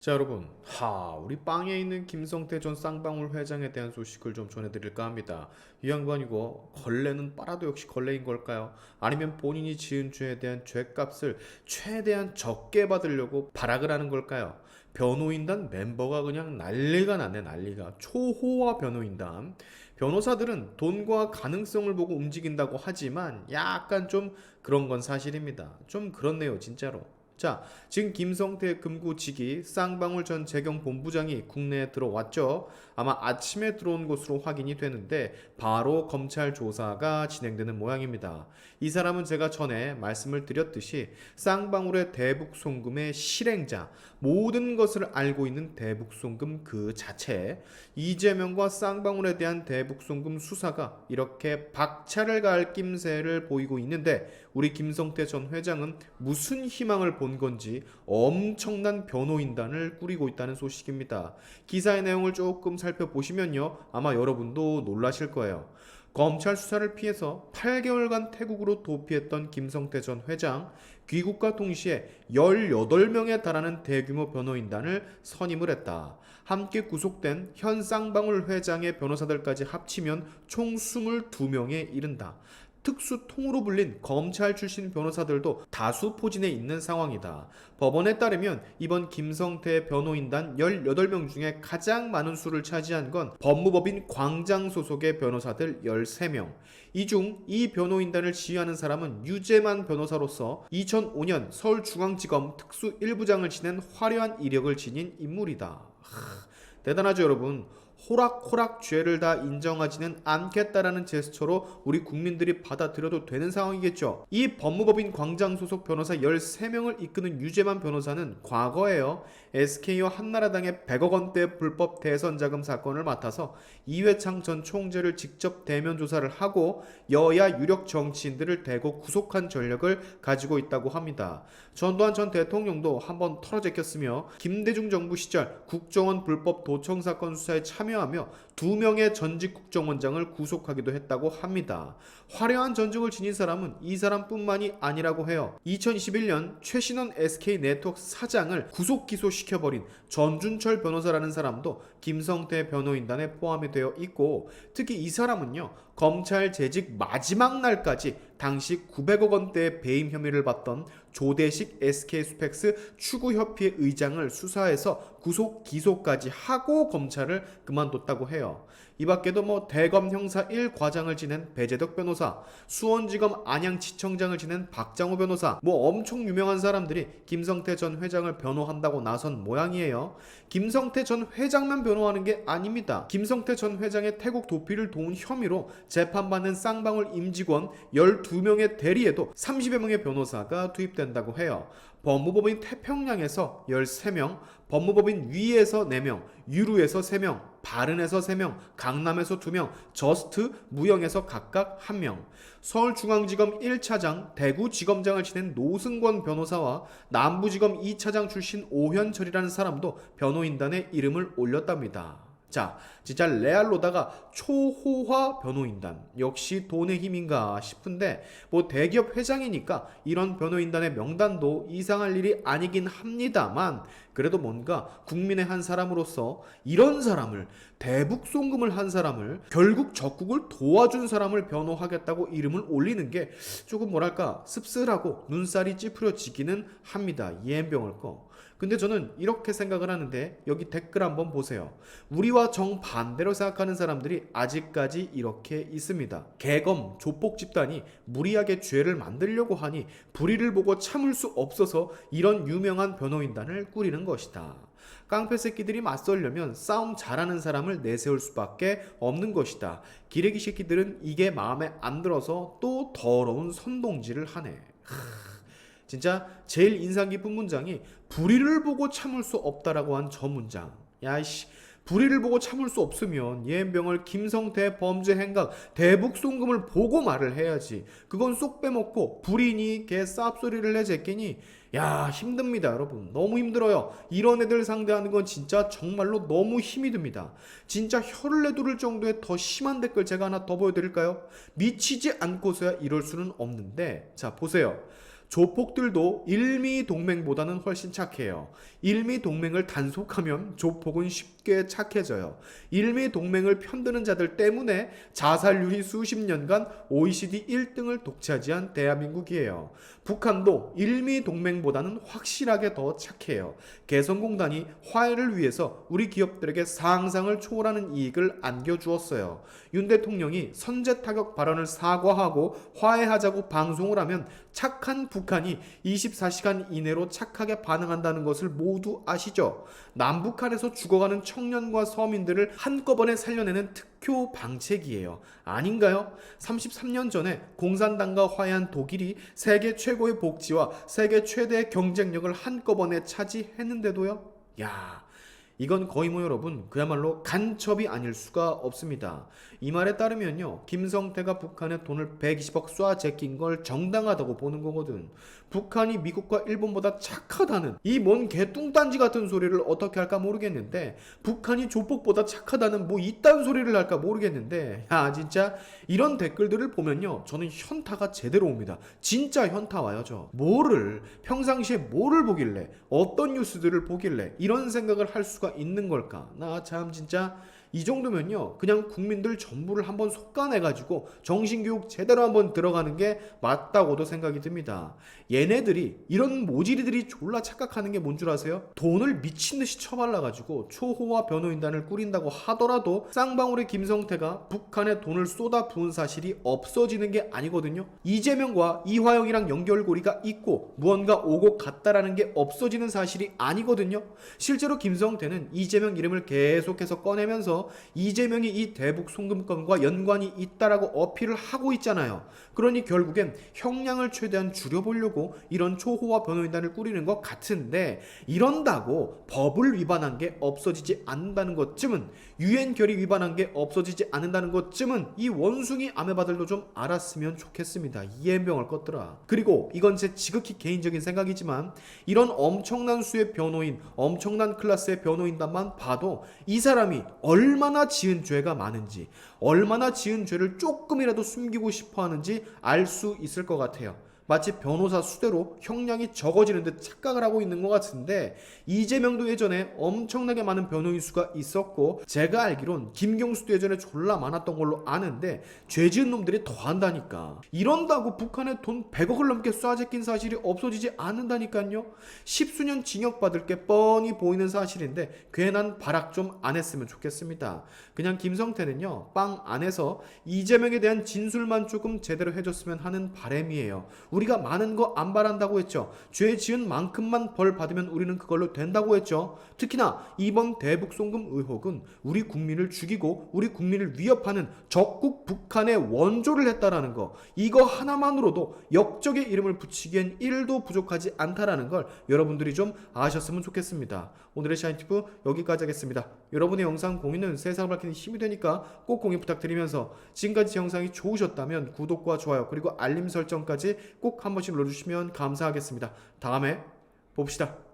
자, 여러분, 우리 빵에 있는 김성태 전 쌍방울 회장에 대한 소식을 좀 전해드릴까 합니다. 이 양반이고 걸레는 빨아도 역시 걸레인 걸까요? 아니면 본인이 지은 죄에 대한 죄값을 최대한 적게 받으려고 발악을 하는 걸까요? 변호인단 멤버가 그냥 난리가 났네, 난리가. 초호화 변호인단. 변호사들은 돈과 가능성을 보고 움직인다고 하지만 약간 좀 그런 건 사실입니다. 좀 그렇네요, 진짜로. 자, 지금 김성태 금고지기 쌍방울 전 재경본부장이 국내에 들어왔죠. 아마 아침에 들어온 것으로 확인이 되는데 바로 검찰 조사가 진행되는 모양입니다. 이 사람은 제가 전에 말씀을 드렸듯이 쌍방울의 대북송금의 실행자, 모든 것을 알고 있는 대북송금 그 자체, 이재명과 쌍방울에 대한 대북송금 수사가 이렇게 박차를 가할 낌새를 보이고 있는데 우리 김성태 전 회장은 무슨 희망을 본 건지 엄청난 변호인단을 꾸리고 있다는 소식입니다. 기사의 내용을 조금 살펴보시면요, 아마 여러분도 놀라실 거예요. 검찰 수사를 피해서 8개월간 태국으로 도피했던 김성태 전 회장, 귀국과 동시에 18명에 달하는 대규모 변호인단을 선임을 했다. 함께 구속된 현 쌍방울 회장의 변호사들까지 합치면 총 22명에 이른다. 특수통으로 불린 검찰 출신 변호사들도 다수 포진해 있는 상황이다. 법원에 따르면 이번 김성태 변호인단 18명 중에 가장 많은 수를 차지한 건 법무법인 광장 소속의 변호사들 13명. 이 중 이 변호인단을 지휘하는 사람은 유재만 변호사로서 2005년 서울중앙지검 특수 1부장을 지낸 화려한 이력을 지닌 인물이다. 대단하죠, 여러분. 호락호락 죄를 다 인정하지는 않겠다라는 제스처로 우리 국민들이 받아들여도 되는 상황이겠죠. 이 법무법인 광장 소속 변호사 13명을 이끄는 유재만 변호사는 과거에요, SK와 한나라당의 100억 원대 불법 대선 자금 사건을 맡아서 이회창 전 총재를 직접 대면 조사를 하고 여야 유력 정치인들을 대고 구속한 전력을 가지고 있다고 합니다. 전두환 전 대통령도 한번 털어제꼈으며 김대중 정부 시절 국정원 불법 도청 사건 수사에 참여하며 2명의 전직 국정원장을 구속하기도 했다고 합니다. 화려한 전적을 지닌 사람은 이 사람뿐만이 아니라고 해요. 2021년 최신원 SK네트워크 사장을 구속 기소시켜버린 전준철 변호사라는 사람도 김성태 변호인단에 포함이 되어 있고, 특히 이 사람은요, 검찰 재직 마지막 날까지 당시 900억 원대의 배임 혐의를 받던 조대식 SK스펙스 추구협의회 의장을 수사해서 구속 기소까지 하고 검찰을 그만뒀다고 해요. 이 밖에도 대검 형사 1과장을 지낸 배재덕 변호사, 수원지검 안양지청장을 지낸 박장호 변호사, 엄청 유명한 사람들이 김성태 전 회장을 변호한다고 나선 모양이에요. 김성태 전 회장만 변호하는 게 아닙니다. 김성태 전 회장의 태국 도피를 도운 혐의로 재판받는 쌍방울 임직원 12명의 대리에도 30여 명의 변호사가 투입된다고 해요. 법무법인 태평양에서 13명, 법무법인 위에서 4명, 유루에서 3명, 바른에서 3명, 강남에서 2명, 저스트, 무영에서 각각 1명, 서울중앙지검 1차장, 대구지검장을 지낸 노승권 변호사와 남부지검 2차장 출신 오현철이라는 사람도 변호인단에 이름을 올렸답니다. 자, 진짜 레알로다가 초호화 변호인단, 역시 돈의 힘인가 싶은데 대기업 회장이니까 이런 변호인단의 명단도 이상할 일이 아니긴 합니다만, 그래도 뭔가 국민의 한 사람으로서 이런 사람을, 대북 송금을 한 사람을, 결국 적국을 도와준 사람을 변호하겠다고 이름을 올리는 게 조금 뭐랄까 씁쓸하고 눈살이 찌푸려지기는 합니다. 이엠병을 거. 근데 저는 이렇게 생각을 하는데, 여기 댓글 한번 보세요. 우리와 정반대로 생각하는 사람들이 아직까지 이렇게 있습니다. 개검, 조폭 집단이 무리하게 죄를 만들려고 하니 불의를 보고 참을 수 없어서 이런 유명한 변호인단을 꾸리는 것이다. 깡패 새끼들이 맞설려면 싸움 잘하는 사람을 내세울 수밖에 없는 것이다. 기레기 새끼들은 이게 마음에 안 들어서 또 더러운 선동질을 하네. 진짜 제일 인상 깊은 문장이 불의를 보고 참을 수 없다라고 한 저 문장. 야이씨, 불의를 보고 참을 수 없으면 예병을 김성태 범죄 행각 대북 송금을 보고 말을 해야지. 그건 쏙 빼먹고 불의니 개 쌉소리를 내제끼니, 야, 힘듭니다, 여러분. 너무 힘들어요. 이런 애들 상대하는 건 진짜 정말로 너무 힘이 듭니다. 진짜 혀를 내두를 정도의 더 심한 댓글 제가 하나 더 보여드릴까요? 미치지 않고서야 이럴 수는 없는데, 자, 보세요. 조폭들도 일미동맹보다는 훨씬 착해요. 일미동맹을 단속하면 조폭은 쉽게 착해져요. 일미동맹을 편드는 자들 때문에 자살률이 수십 년간 OECD 1등을 독차지한 대한민국이에요. 북한도 일미동맹보다는 확실하게 더 착해요. 개성공단이 화해를 위해서 우리 기업들에게 상상을 초월하는 이익을 안겨주었어요. 윤 대통령이 선제타격 발언을 사과하고 화해하자고 방송을 하면 착한 북한이 24시간 이내로 착하게 반응한다는 것을 모두 아시죠? 남북한에서 죽어가는 청년과 서민들을 한꺼번에 살려내는 특효 방책이에요. 아닌가요? 33년 전에 공산당과 화해한 독일이 세계 최고의 복지와 세계 최대의 경쟁력을 한꺼번에 차지했는데도요? 야, 이건 거의 뭐 여러분 그야말로 간첩이 아닐 수가 없습니다. 이 말에 따르면요, 김성태가 북한에 돈을 120억 쏴 제낀 걸 정당하다고 보는 거거든. 북한이 미국과 일본보다 착하다는 이 뭔 개뚱딴지 같은 소리를 어떻게 할까 모르겠는데, 북한이 조폭보다 착하다는 뭐 이딴 소리를 할까 모르겠는데, 야 진짜 이런 댓글들을 보면요, 저는 현타가 제대로 옵니다. 진짜 현타 와요. 저 뭐를 평상시에 뭐를 보길래, 어떤 뉴스들을 보길래 이런 생각을 할 수가 있는 걸까? 나 참 진짜 이 정도면요, 그냥 국민들 전부를 한번 솎아내가지고 정신교육 제대로 한번 들어가는 게 맞다고도 생각이 듭니다. 얘네들이, 이런 모질이들이 졸라 착각하는 게 뭔 줄 아세요? 돈을 미친듯이 처발라가지고 초호화 변호인단을 꾸린다고 하더라도 쌍방울의 김성태가 북한에 돈을 쏟아 부은 사실이 없어지는 게 아니거든요. 이재명과 이화영이랑 연결고리가 있고 무언가 오고 갔다라는 게 없어지는 사실이 아니거든요. 실제로 김성태는 이재명 이름을 계속해서 꺼내면서 이재명이 이 대북 송금건과 연관이 있다라고 어필을 하고 있잖아요. 그러니 결국엔 형량을 최대한 줄여보려고 이런 초호화 변호인단을 꾸리는 것 같은데, 이런다고 법을 위반한 게 없어지지 않는다는 것쯤은, 유엔 결의 위반한 게 없어지지 않는다는 것쯤은 이 원숭이 아메바들도 좀 알았으면 좋겠습니다. 이엠병을 껐더라. 그리고 이건 제 지극히 개인적인 생각이지만, 이런 엄청난 수의 변호인, 엄청난 클래스의 변호인단만 봐도 이 사람이 얼마나 지은 죄가 많은지, 얼마나 지은 죄를 조금이라도 숨기고 싶어 하는지 알 수 있을 것 같아요. 마치 변호사 수대로 형량이 적어지는 듯 착각을 하고 있는 것 같은데, 이재명도 예전에 엄청나게 많은 변호인 수가 있었고, 제가 알기론 김경수도 예전에 졸라 많았던 걸로 아는데, 죄 지은 놈들이 더 한다니까. 이런다고 북한에 돈 100억을 넘게 쏴제낀 사실이 없어지지 않는다니까요. 십수년 징역받을 게 뻔히 보이는 사실인데 괜한 발악 좀 안 했으면 좋겠습니다. 그냥 김성태는요, 빵 안에서 이재명에 대한 진술만 조금 제대로 해줬으면 하는 바람이에요. 우리가 많은 거 안 바란다고 했죠. 죄 지은 만큼만 벌 받으면 우리는 그걸로 된다고 했죠. 특히나 이번 대북 송금 의혹은 우리 국민을 죽이고 우리 국민을 위협하는 적국 북한의 원조를 했다라는 거, 이거 하나만으로도 역적의 이름을 붙이기엔 1도 부족하지 않다라는 걸 여러분들이 좀 아셨으면 좋겠습니다. 오늘의 샤인티프 여기까지 하겠습니다. 여러분의 영상 공유는 세상을 밝히는 힘이 되니까 꼭 공유 부탁드리면서, 지금까지 영상이 좋으셨다면 구독과 좋아요 그리고 알림 설정까지 꼭 한 번씩 눌러주시면 감사하겠습니다. 다음에 봅시다.